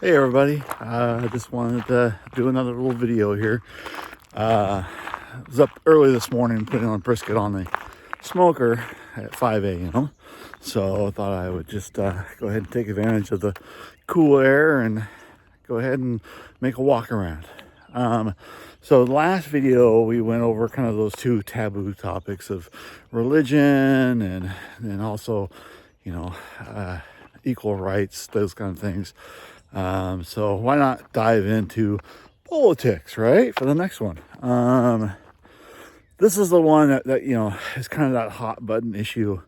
Hey everybody, I just wanted to do another little video here. I was up early this morning putting on brisket on the smoker at 5 a.m. So I thought I would just go ahead and take advantage of the cool air and go ahead and make a walk around. So the last video we went over kind of those two taboo topics of religion and also, equal rights, those kind of things. So why not dive into politics, right? For the next one. This is the one that is kind of that hot button issue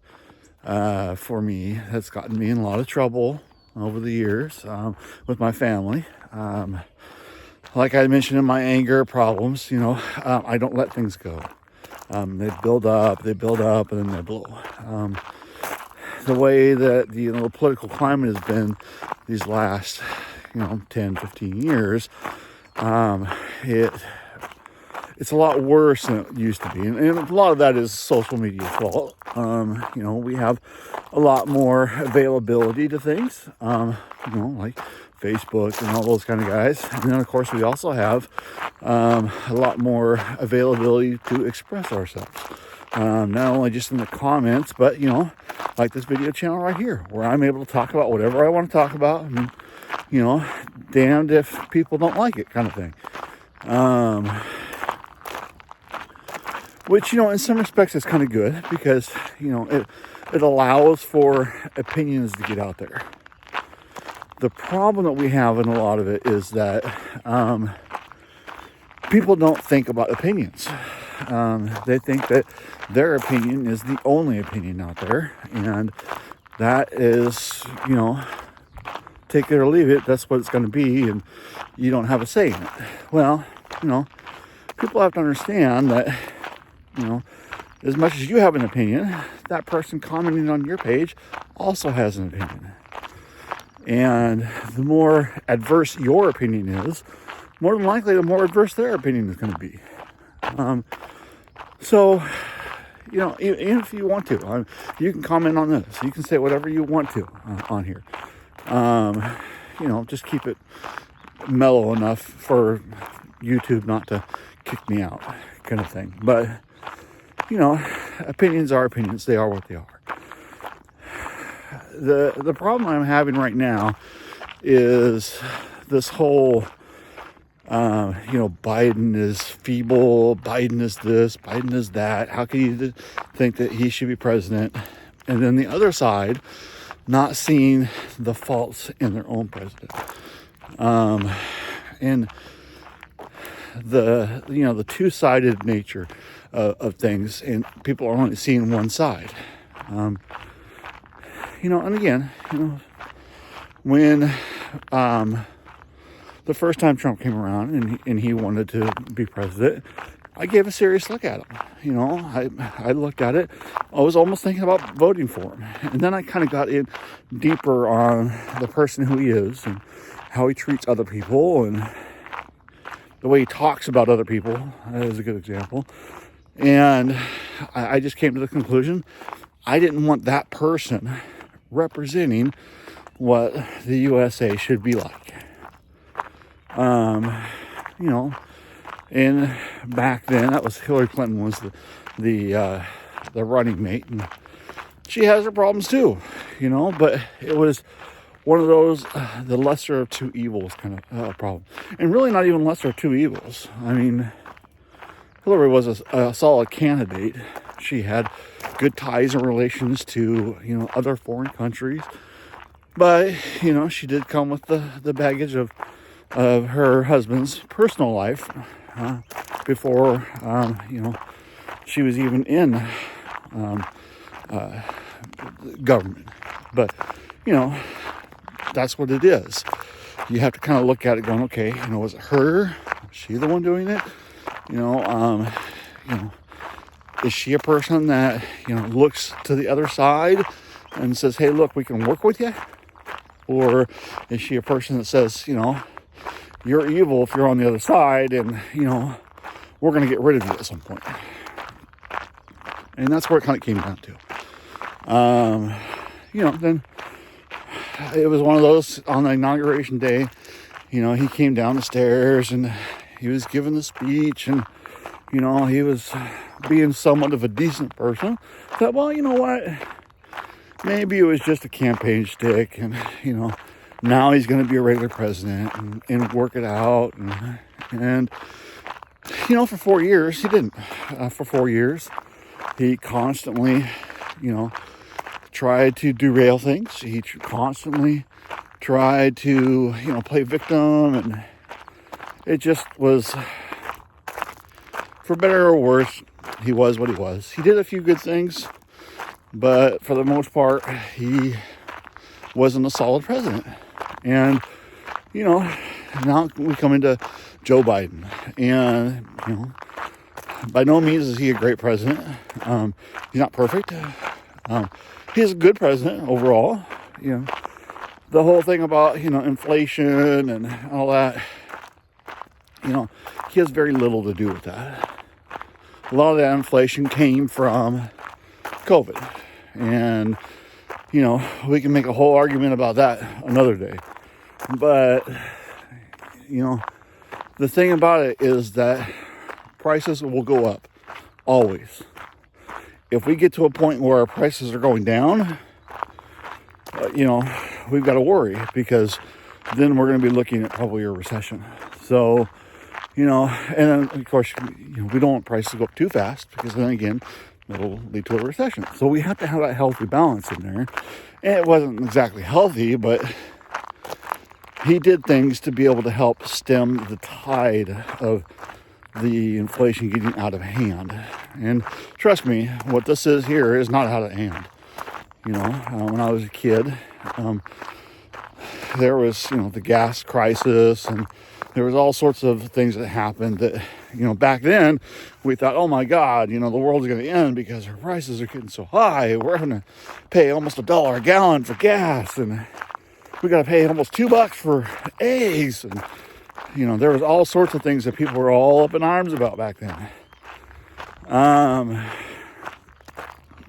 for me. That's gotten me in a lot of trouble over the years with my family. Like I mentioned in my anger problems, I don't let things go. They build up, and then they blow. The way that the political climate has been these last 10, 15 years, it's a lot worse than it used to be, and a lot of that is social media's fault. We have a lot more availability to things, like Facebook and all those kind of guys, and then of course we also have a lot more availability to express ourselves, not only just in the comments, but like this video channel right here, where I'm able to talk about whatever I want to talk about, and damned if people don't like it, kind of thing. Which in some respects is kind of good, because it allows for opinions to get out there. The problem that we have in a lot of it is that people don't think about opinions. They think that their opinion is the only opinion out there, and that is, take it or leave it. That's what it's going to be, and you don't have a say in it. Well, people have to understand that, as much as you have an opinion, that person commenting on your page also has an opinion. And the more adverse your opinion is, more than likely, the more adverse their opinion is going to be. So, even if you want to, you can comment on this. You can say whatever you want to on here. Just keep it mellow enough for YouTube not to kick me out, kind of thing. But, opinions are opinions. They are what they are. The problem I'm having right now is this whole, Biden is feeble, Biden is this, Biden is that. How can you think that he should be president? And then the other side, not seeing the faults in their own president. And the two-sided nature of things, and people are only seeing one side. And again, when the first time Trump came around and he wanted to be president, I gave a serious look at him. I looked at it. I was almost thinking about voting for him. And then I kind of got in deeper on the person who he is and how he treats other people, and the way he talks about other people is a good example. And I just came to the conclusion I didn't want that person representing what the USA should be like. And back then, that was Hillary Clinton was the running mate, and she has her problems too, but it was one of those the lesser of two evils kind of problem, and really not even lesser of two evils. I mean, Hillary was a solid candidate. She had good ties and relations to other foreign countries, but she did come with the baggage of her husband's personal life before she was even in government. But that's what it is. You have to kind of look at it going, okay, was it her? Was she the one doing it? Is she a person that looks to the other side and says, hey, look, we can work with you? Or is she a person that says, you're evil if you're on the other side, and we're going to get rid of you at some point? And that's where it kind of came down to. Then it was one of those on the inauguration day. He came down the stairs and he was giving the speech, and he was being somewhat of a decent person. Thought, well, you know what? Maybe it was just a campaign shtick, and now he's going to be a regular president and work it out. And for 4 years he didn't. For 4 years, he constantly, tried to derail things. He constantly tried to, play victim, and it just was, for better or worse, he was what he was. He did a few good things, but for the most part, he wasn't a solid president. And, now we come into Joe Biden, and, by no means is he a great president. He's not perfect. He's a good president overall. The whole thing about, inflation and all that, he has very little to do with that. A lot of that inflation came from COVID. And, we can make a whole argument about that another day. But, the thing about it is that prices will go up, always. If we get to a point where our prices are going down, we've got to worry, because then we're going to be looking at probably a recession. So, and then, of course, we don't want prices to go up too fast, because then again, it'll lead to a recession. So we have to have that healthy balance in there. And it wasn't exactly healthy, but he did things to be able to help stem the tide of the inflation getting out of hand. And trust me, what this is here is not out of hand. When I was a kid, there was, the gas crisis, and there was all sorts of things that happened that, back then we thought, oh my God, the world's going to end because our prices are getting so high. We're going to pay almost $1 a gallon for gas, and we got to pay almost $2 for eggs. And, there was all sorts of things that people were all up in arms about back then.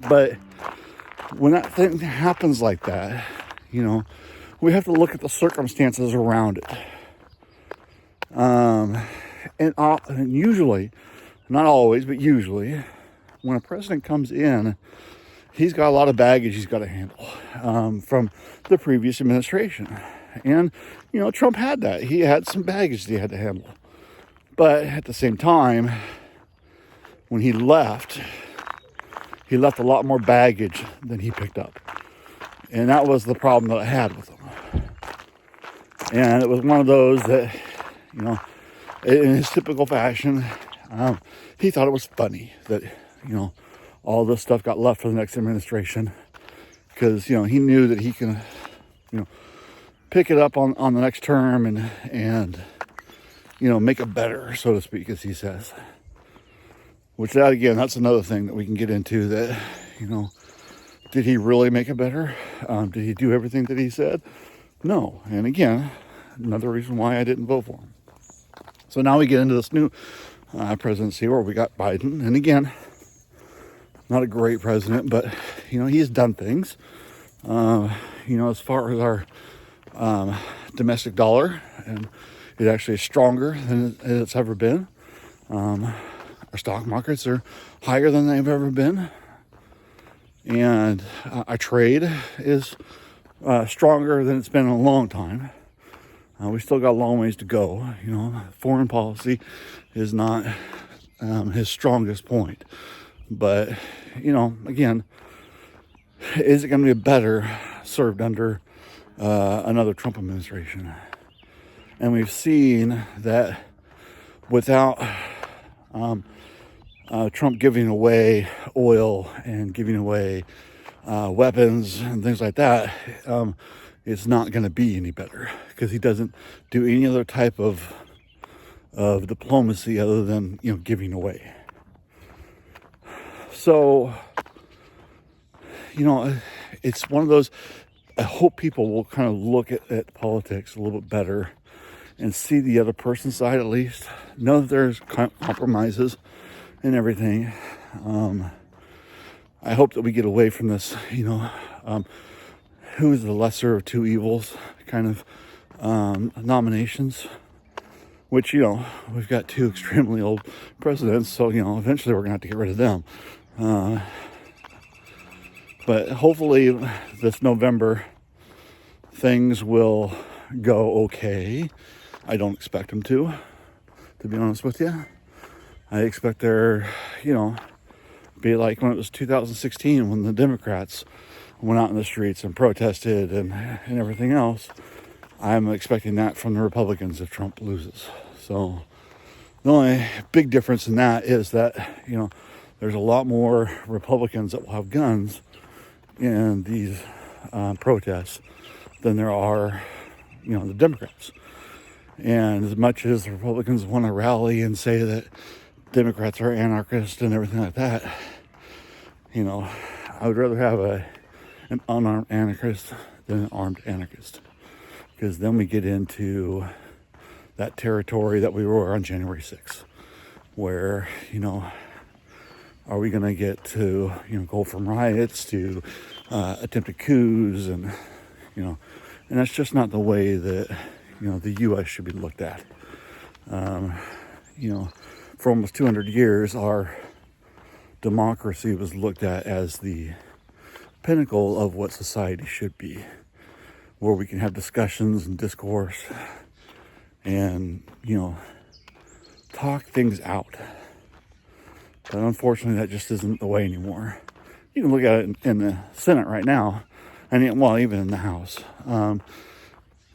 But when that thing happens like that, we have to look at the circumstances around it. And usually, not always, but usually, when a president comes in, he's got a lot of baggage he's got to handle from the previous administration. And, Trump had that. He had some baggage that he had to handle. But at the same time, when he left a lot more baggage than he picked up. And that was the problem that I had with him. And it was one of those that, in his typical fashion, he thought it was funny that, all this stuff got left for the next administration. Because, he knew that he can, pick it up on the next term and make it better, so to speak, as he says. Which, that again, that's another thing that we can get into, that, did he really make it better? Did he do everything that he said? No. And again, another reason why I didn't vote for him. So now we get into this new presidency where we got Biden. And again, not a great president, but, he's done things. As far as our domestic dollar, and it actually is stronger than it's ever been. Our stock markets are higher than they've ever been. And our trade is stronger than it's been in a long time. We still got a long ways to go. Foreign policy is not his strongest point. But, again, is it going to be better served under another Trump administration? And we've seen that without Trump giving away oil and giving away weapons and things like that, it's not going to be any better, because he doesn't do any other type of diplomacy other than, giving away. So, it's one of those, I hope people will kind of look at politics a little bit better and see the other person's side, at least. Know that there's compromises and everything. I hope that we get away from this, who's the lesser of two evils kind of nominations, which, you know, we've got two extremely old presidents, so, you know, eventually we're going to have to get rid of them. But hopefully this November things will go okay. I don't expect them to be honest with you. I expect there, you know, be like when it was 2016 when the Democrats went out in the streets and protested and everything else. I'm expecting that from the Republicans if Trump loses. So the only big difference in that is that, you know, there's a lot more Republicans that will have guns in these protests than there are, you know, the Democrats. And as much as the Republicans want to rally and say that Democrats are anarchists and everything like that, you know, I would rather have an unarmed anarchist than an armed anarchist. Because then we get into that territory that we were on January 6th, where, you know, are we going to get to, you know, go from riots to attempted coups and, you know, and that's just not the way that, you know, the U.S. should be looked at. You know, for almost 200 years, our democracy was looked at as the pinnacle of what society should be, where we can have discussions and discourse and, you know, talk things out. But unfortunately, that just isn't the way anymore. You can look at it in the Senate right now, and well, even in the House.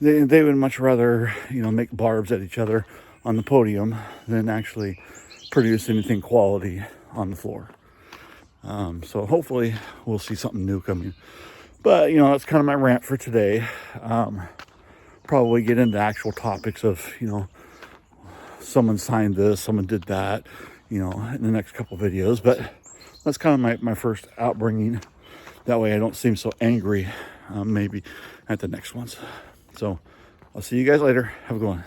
They would much rather, you know, make barbs at each other on the podium than actually produce anything quality on the floor. So hopefully we'll see something new coming. But, you know, that's kind of my rant for today. Probably get into actual topics of, you know, someone signed this, someone did that, you know, in the next couple videos. But that's kind of my first outbringing. That way I don't seem so angry, maybe, at the next ones. So I'll see you guys later. Have a good one.